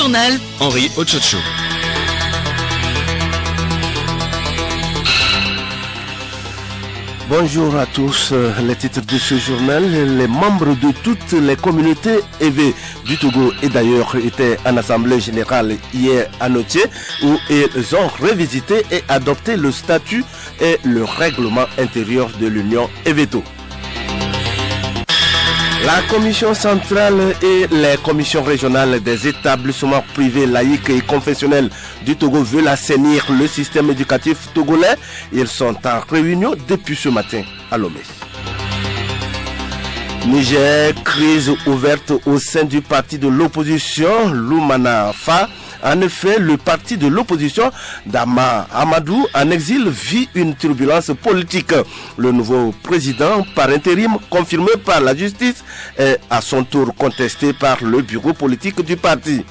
journal, Henri Ochocho. Bonjour à tous. Les titres de ce journal. Les membres de toutes les communautés EV du Togo et d'ailleurs étaient en assemblée générale hier à Notier où ils ont revisité et adopté le statut et le règlement intérieur de l'Union EVTO. La commission centrale et les commissions régionales des établissements privés laïcs et confessionnels du Togo veulent assainir le système éducatif togolais. Ils sont en réunion depuis ce matin à Lomé. Niger, crise ouverte au sein du parti de l'opposition, Lumana Fa. En effet, le parti de l'opposition d'Ama Amadou en exil vit une turbulence politique. Le nouveau président par intérim confirmé par la justice est à son tour contesté par le bureau politique du parti.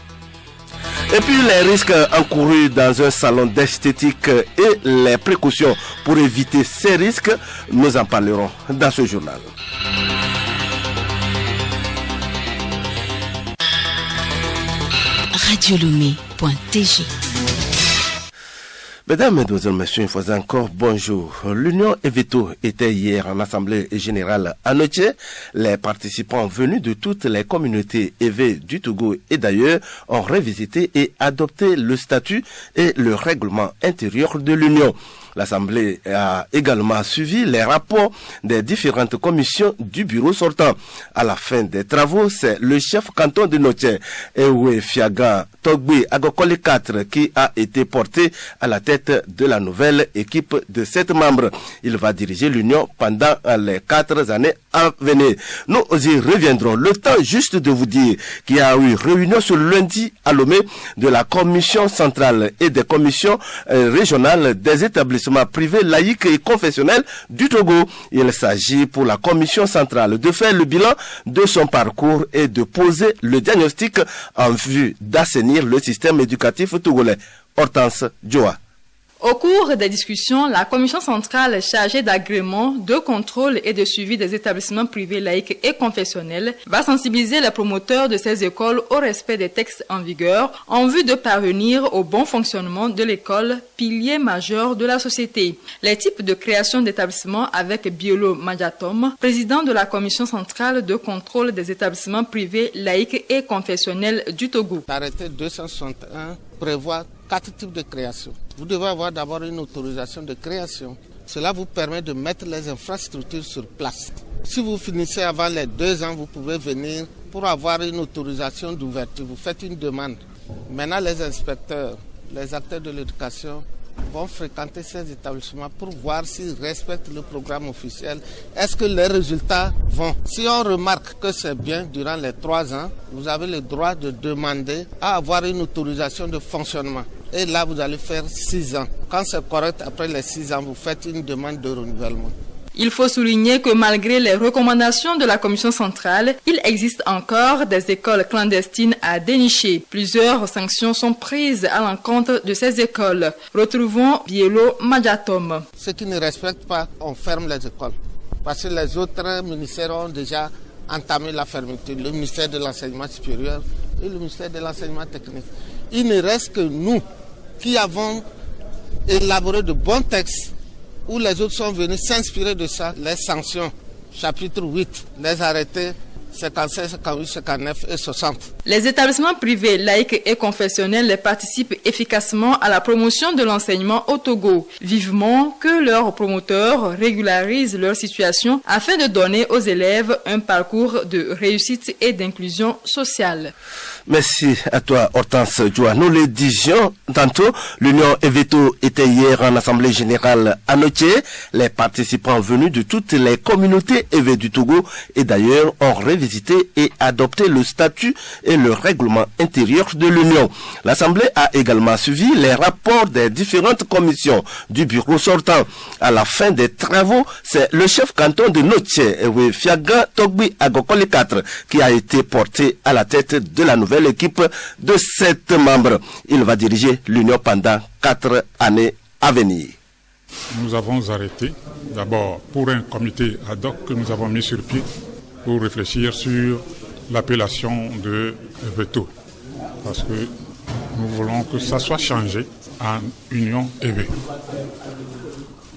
Et puis les risques encourus dans un salon d'esthétique et les précautions pour éviter ces risques, nous en parlerons dans ce journal. radiolomé.tg. Mesdames, Mesdemoiselles, Messieurs, une fois encore, bonjour. L'Union EVTO était hier en Assemblée générale à Notier. Les participants venus de toutes les communautés EV du Togo et d'ailleurs ont revisité et adopté le statut et le règlement intérieur de l'Union. L'Assemblée a également suivi les rapports des différentes commissions du bureau sortant. À la fin des travaux, c'est le chef canton de Notier, Ewe Fiaga Togbi Agokole 4, qui a été porté à la tête de la nouvelle équipe de 7 membres. Il va diriger l'Union pendant les 4 années à venir. Nous y reviendrons. Le temps juste de vous dire qu'il y a eu réunion ce lundi à Lomé de la commission centrale et des commissions régionales des établissements privés laïcs et confessionnels du Togo. Il s'agit pour la commission centrale de faire le bilan de son parcours et de poser le diagnostic en vue d'assainir le système éducatif togolais. Hortense Djoa. Au cours des discussions, la commission centrale chargée d'agrément, de contrôle et de suivi des établissements privés laïcs et confessionnels va sensibiliser les promoteurs de ces écoles au respect des textes en vigueur en vue de parvenir au bon fonctionnement de l'école, pilier majeur de la société. Les types de création d'établissements avec Biolo Madjatom, président de la commission centrale de contrôle des établissements privés laïcs et confessionnels du Togo. L'arrêté 261 prévoit 4 types de création. Vous devez avoir d'abord une autorisation de création. Cela vous permet de mettre les infrastructures sur place. Si vous finissez avant les 2 ans, vous pouvez venir pour avoir une autorisation d'ouverture. Vous faites une demande. Maintenant, les inspecteurs, les acteurs de l'éducation vont fréquenter ces établissements pour voir s'ils respectent le programme officiel. Est-ce que les résultats vont? Si on remarque que c'est bien durant les 3 ans, vous avez le droit de demander à avoir une autorisation de fonctionnement. Et là, vous allez faire 6 ans. Quand c'est correct, après les 6 ans, vous faites une demande de renouvellement. Il faut souligner que malgré les recommandations de la commission centrale, il existe encore des écoles clandestines à dénicher. Plusieurs sanctions sont prises à l'encontre de ces écoles. Retrouvons Bielo Madjatom. Ceux qui ne respectent pas, on ferme les écoles. Parce que les autres ministères ont déjà entamé la fermeture. Le ministère de l'enseignement supérieur et le ministère de l'enseignement technique. Il ne reste que nous qui avons élaboré de bons textes où les autres sont venus s'inspirer de ça, les sanctions, chapitre 8, les arrêtés 57, 58, 59 et 60. Les établissements privés laïcs et confessionnels participent efficacement à la promotion de l'enseignement au Togo. Vivement que leurs promoteurs régularisent leur situation afin de donner aux élèves un parcours de réussite et d'inclusion sociale. Merci à toi, Hortense Djoa. Nous le disions tantôt, l'Union EVTO était hier en Assemblée générale à Notier. Les participants venus de toutes les communautés EV du Togo et d'ailleurs ont révisité et adopté le statut et le règlement intérieur de l'Union. L'Assemblée a également suivi les rapports des différentes commissions du bureau sortant. À la fin des travaux, c'est le chef canton de Notier, Ewe Fiaga Togbi Agokole 4, qui a été porté à la tête de la nouvelle équipe de 7 membres. Il va diriger l'Union pendant 4 années à venir. Nous avons arrêté d'abord pour un comité ad hoc que nous avons mis sur pied pour réfléchir sur l'appellation de EVTO. parce que nous voulons que ça soit changé en Union EV.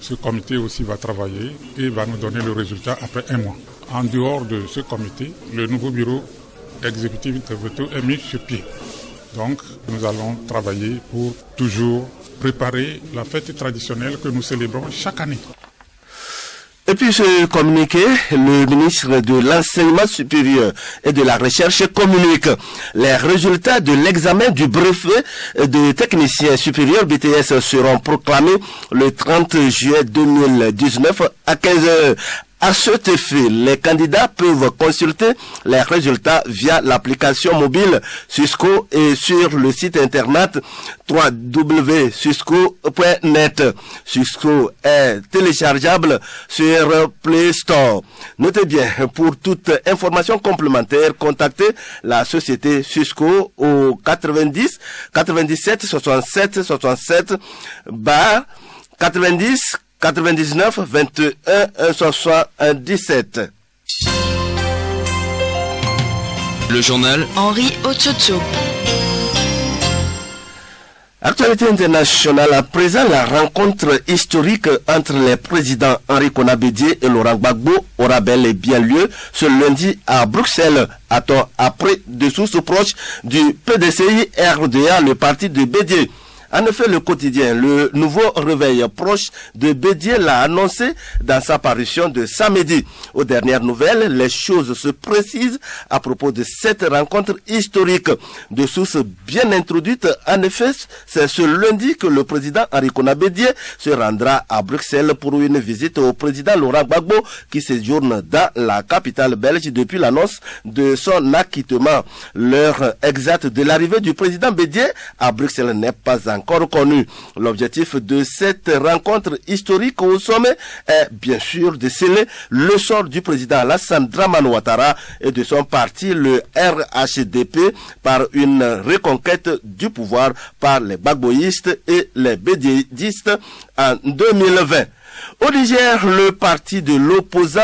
Ce comité aussi va travailler et va nous donner le résultat après 1 mois. En dehors de ce comité, le nouveau bureau exécutif de Veto est mis sur pied. Donc, nous allons travailler pour toujours préparer la fête traditionnelle que nous célébrons chaque année. Et puis ce communiqué, le ministre de l'Enseignement supérieur et de la Recherche communique les résultats de l'examen du brevet de technicien supérieur BTS seront proclamés le 30 juillet 2019 à 15h. À cet effet, les candidats peuvent consulter les résultats via l'application mobile Susco et sur le site internet www.susco.net. Susco est téléchargeable sur Play Store. Notez bien, pour toute information complémentaire, contactez la société Susco au 90 97 67 67 90 99 21 77. Le journal Henri Otsotso. Actualité internationale, à présent, la rencontre historique entre les présidents Henri Konan Bédié et Laurent Gbagbo aura bel et bien lieu ce lundi à Bruxelles, a-t-on appris de sources proches du PDCI RDA, le parti de Bédié. En effet, le quotidien, le nouveau réveil proche de Bédié l'a annoncé dans sa parution de samedi. Aux dernières nouvelles, les choses se précisent à propos de cette rencontre historique. De sources bien introduites, en effet, c'est ce lundi que le président Henri Konan Bédié se rendra à Bruxelles pour une visite au président Laurent Gbagbo qui séjourne dans la capitale belge depuis l'annonce de son acquittement. L'heure exacte de l'arrivée du président Bédié à Bruxelles n'est pas encore connu. L'objectif de cette rencontre historique au sommet est bien sûr de sceller le sort du président Alassane Dramane Ouattara et de son parti, le RHDP, par une reconquête du pouvoir par les Gbagboïstes et les bédiéistes en 2020. Au Niger, le parti de l'opposant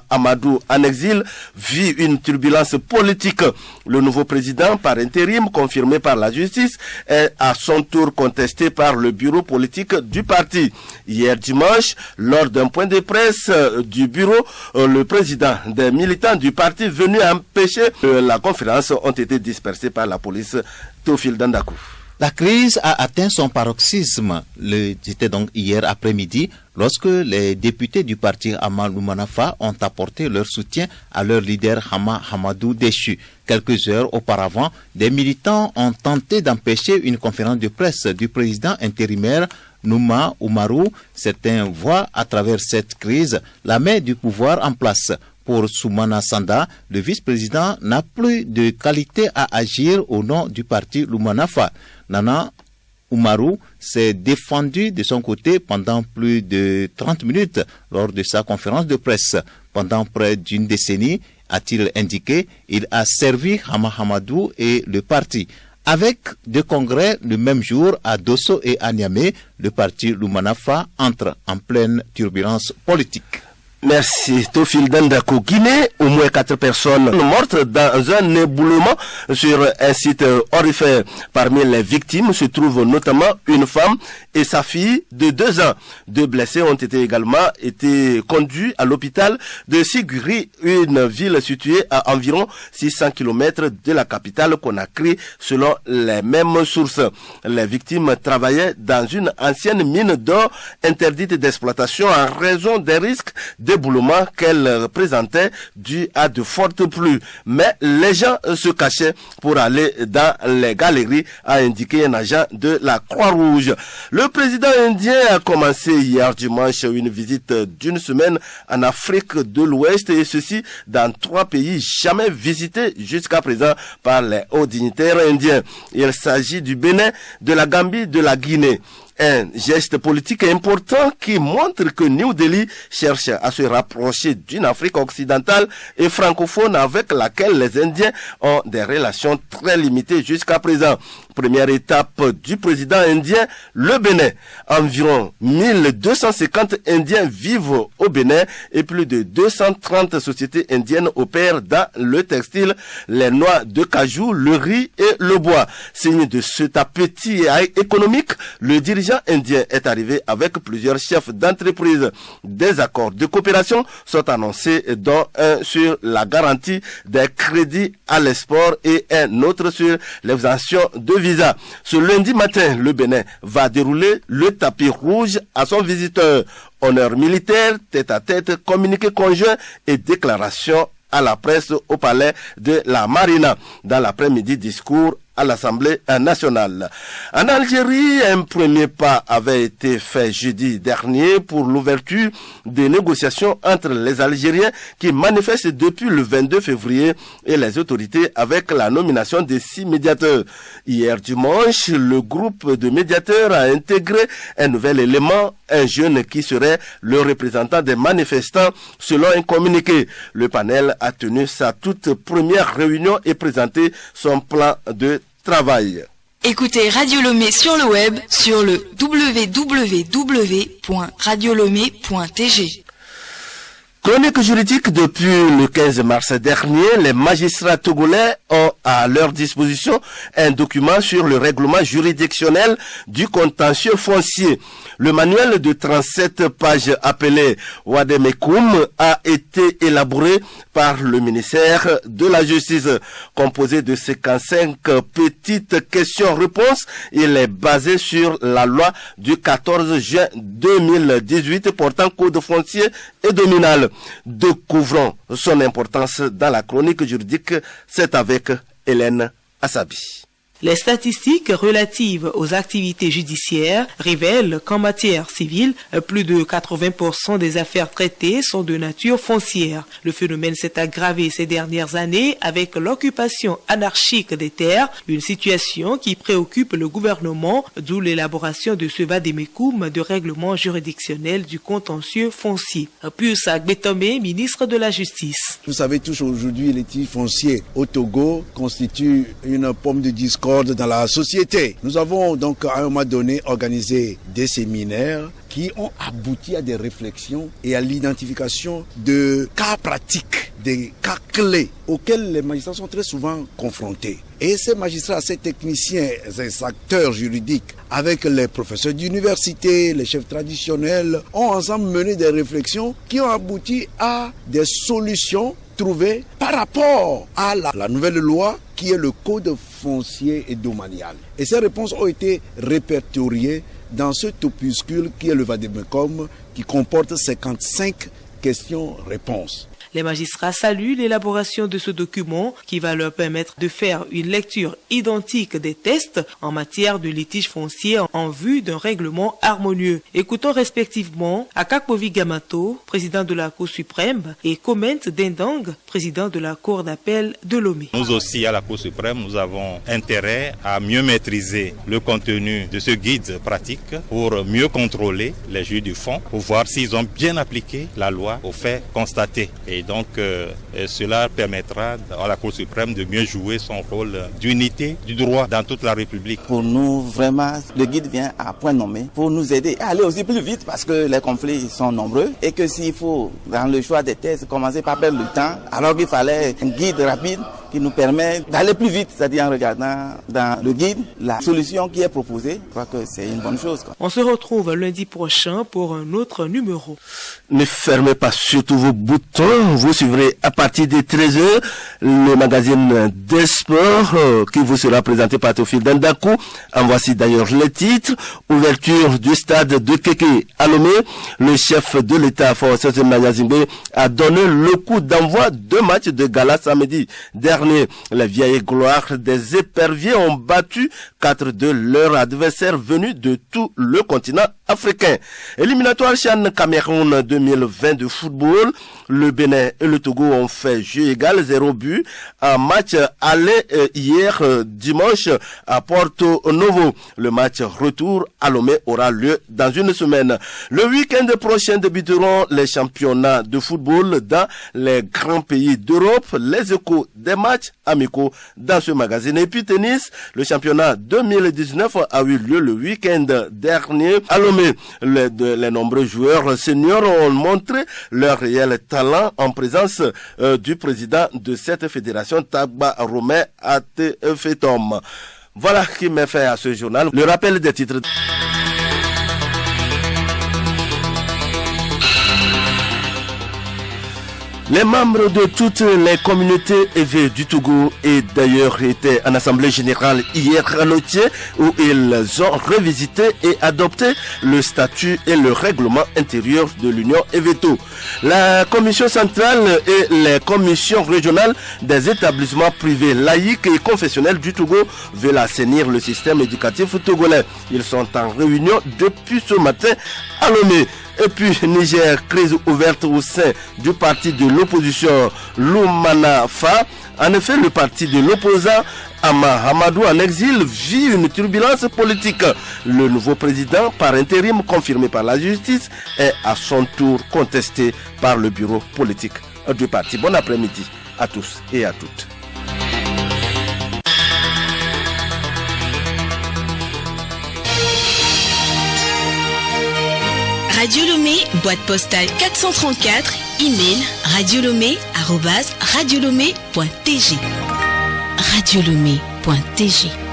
Amadou en exil vit une turbulence politique. Le nouveau président par intérim, confirmé par la justice, est à son tour contesté par le bureau politique du parti. Hier dimanche, lors d'un point de presse du bureau, le président des militants du parti venus empêcher la conférence ont été dispersés par la police. Théophile Dandakou. La crise a atteint son paroxysme. C'était donc hier après-midi lorsque les députés du parti Amadou Manafa ont apporté leur soutien à leur leader Hama Hamadou déchu. Quelques heures auparavant, des militants ont tenté d'empêcher une conférence de presse du président intérimaire Nouma Oumarou. Certains voient à travers cette crise la main du pouvoir en place. Pour Soumana Sanda, le vice-président n'a plus de qualité à agir au nom du parti Lumanafa. Nana Oumarou s'est défendu de son côté pendant plus de 30 minutes lors de sa conférence de presse. Pendant près d'une décennie, a-t-il indiqué, il a servi Hama Hamadou et le parti. Avec deux congrès le même jour à Dosso et à Niamey, le parti Lumanafa entre en pleine turbulence politique. Merci. Théophile Dandakou. Guinée, au moins 4 personnes mortes dans un éboulement sur un site orifère. Parmi les victimes se trouvent notamment une femme et sa fille de 2 ans. 2 blessés ont également été conduits à l'hôpital de Siguri, une ville située à environ 600 km de la capitale Conakry, selon les mêmes sources. Les victimes travaillaient dans une ancienne mine d'or interdite d'exploitation en raison des risques d'éboulement qu'elle présentait dû à de fortes pluies. Mais les gens se cachaient pour aller dans les galeries, a indiqué un agent de la Croix-Rouge. Le président indien a commencé hier dimanche une visite d'une semaine en Afrique de l'Ouest et ceci dans 3 pays jamais visités jusqu'à présent par les hauts dignitaires indiens. Il s'agit du Bénin, de la Gambie, de la Guinée. Un geste politique important qui montre que New Delhi cherche à se rapprocher d'une Afrique occidentale et francophone avec laquelle les Indiens ont des relations très limitées jusqu'à présent. première étape du président indien, le Bénin. Environ 1250 Indiens vivent au Bénin et plus de 230 sociétés indiennes opèrent dans le textile, les noix de cajou, le riz et le bois. Signe de cet appétit économique, le dirigeant indien est arrivé avec plusieurs chefs d'entreprise. Des accords de coopération sont annoncés, dont un sur la garantie des crédits à l'export et un autre sur l'exemption de visa. Ce lundi matin, le Bénin va dérouler le tapis rouge à son visiteur. Honneur militaire, tête-à-tête, communiqué conjoint et déclaration à la presse au palais de la Marina. Dans l'après-midi, discours à l'Assemblée nationale. En Algérie, un premier pas avait été fait jeudi dernier pour l'ouverture des négociations entre les Algériens qui manifestent depuis le 22 février et les autorités avec la nomination de 6 médiateurs. Hier dimanche, le groupe de médiateurs a intégré un nouvel élément, un jeune qui serait le représentant des manifestants selon un communiqué. Le panel a tenu sa toute première réunion et présenté son plan de travail. Écoutez Radio Lomé sur le web sur le www.radiolomé.tg. Chronique juridique. Depuis le 15 mars dernier, les magistrats togolais ont à leur disposition un document sur le règlement juridictionnel du contentieux foncier. Le manuel de 37 pages appelé Wademekoum a été élaboré par le ministère de la Justice. Composé de 55 petites questions-réponses, il est basé sur la loi du 14 juin 2018 portant code foncier et domanial. Découvrons son importance dans la chronique juridique. C'est avec Hélène Assabi. Les statistiques relatives aux activités judiciaires révèlent qu'en matière civile, plus de 80% des affaires traitées sont de nature foncière. Le phénomène s'est aggravé ces dernières années avec l'occupation anarchique des terres, une situation qui préoccupe le gouvernement, d'où l'élaboration de ce Wademekoum de règlement juridictionnel du contentieux foncier. Pius Agbetomé, ministre de la Justice. Vous savez tous aujourd'hui, les litiges fonciers au Togo constituent une pomme de discorde dans la société. Nous avons donc à un moment donné organisé des séminaires qui ont abouti à des réflexions et à l'identification de cas pratiques, des cas clés auxquels les magistrats sont très souvent confrontés. Et ces magistrats, ces techniciens, ces acteurs juridiques, avec les professeurs d'université, les chefs traditionnels, ont ensemble mené des réflexions qui ont abouti à des solutions trouvées par rapport à la nouvelle loi qui est le code foncier et domanial. Et ces réponses ont été répertoriées dans ce opuscule qui est le Wademekoum, qui comporte 55 questions-réponses. Les magistrats saluent l'élaboration de ce document qui va leur permettre de faire une lecture identique des tests en matière de litige foncier en vue d'un règlement harmonieux. Écoutons respectivement Akakpovi Gamato, président de la Cour suprême, et Comment Dendang, président de la Cour d'appel de Lomé. Nous aussi, à la Cour suprême, nous avons intérêt à mieux maîtriser le contenu de ce guide pratique pour mieux contrôler les juges du fond, pour voir s'ils ont bien appliqué la loi aux faits constatés. Et donc, cela permettra à la Cour suprême de mieux jouer son rôle d'unité du droit dans toute la République. Pour nous, vraiment, le guide vient à point nommé pour nous aider à aller aussi plus vite parce que les conflits sont nombreux et que s'il faut, dans le choix des thèses, commencer par perdre le temps, alors qu'il fallait un guide rapide qui nous permet d'aller plus vite, c'est-à-dire en regardant dans le guide la solution qui est proposée. Je crois que c'est une bonne chose. On se retrouve lundi prochain pour un autre numéro. Ne fermez pas surtout vos boutons. Vous suivrez à partir de 13h le magazine des sports qui vous sera présenté par Théophile Dandakou. En voici d'ailleurs les titres. Ouverture du stade de Kéké à Lomé. Le chef de l'État, Forces Mazazimbe, a donné le coup d'envoi de matchs de gala samedi dernier. Les vieilles gloires des éperviers ont battu 4 de leurs adversaires venus de tout le continent africain. Éliminatoire CHAN Cameroun 2020 de football. Le Bénin et le Togo ont fait jeu égal, 0 but. Un match aller hier dimanche à Porto Novo. Le match retour à Lomé aura lieu dans une semaine. Le week-end prochain débuteront les championnats de football dans les grands pays d'Europe. Les échos des matchs matchs amicaux dans ce magazine. Et puis tennis, le championnat 2019 a eu lieu le week-end dernier. À Lomé, les nombreux joueurs seniors ont montré leur réel talent en présence du président de cette fédération, Tagba Romain Atefetom. Voilà qui m'a fait à ce journal. Le rappel des titres. Les membres de toutes les communautés EV du Togo et d'ailleurs étaient en assemblée générale hier à Notier où ils ont revisité et adopté le statut et le règlement intérieur de l'Union EVTO. La commission centrale et les commissions régionales des établissements privés laïcs et confessionnels du Togo veulent assainir le système éducatif togolais. Ils sont en réunion depuis ce matin à Lomé. Et puis Niger, crise ouverte au sein du parti de l'opposition Lumanafa. En effet, le parti de l'opposant Ama Hamadou en exil vit une turbulence politique. Le nouveau président par intérim confirmé par la justice est à son tour contesté par le bureau politique du parti. Bon après-midi à tous et à toutes. Radio Lomé, boîte postale 434, email radiolomé@radiolomé.tg. radiolomé.tg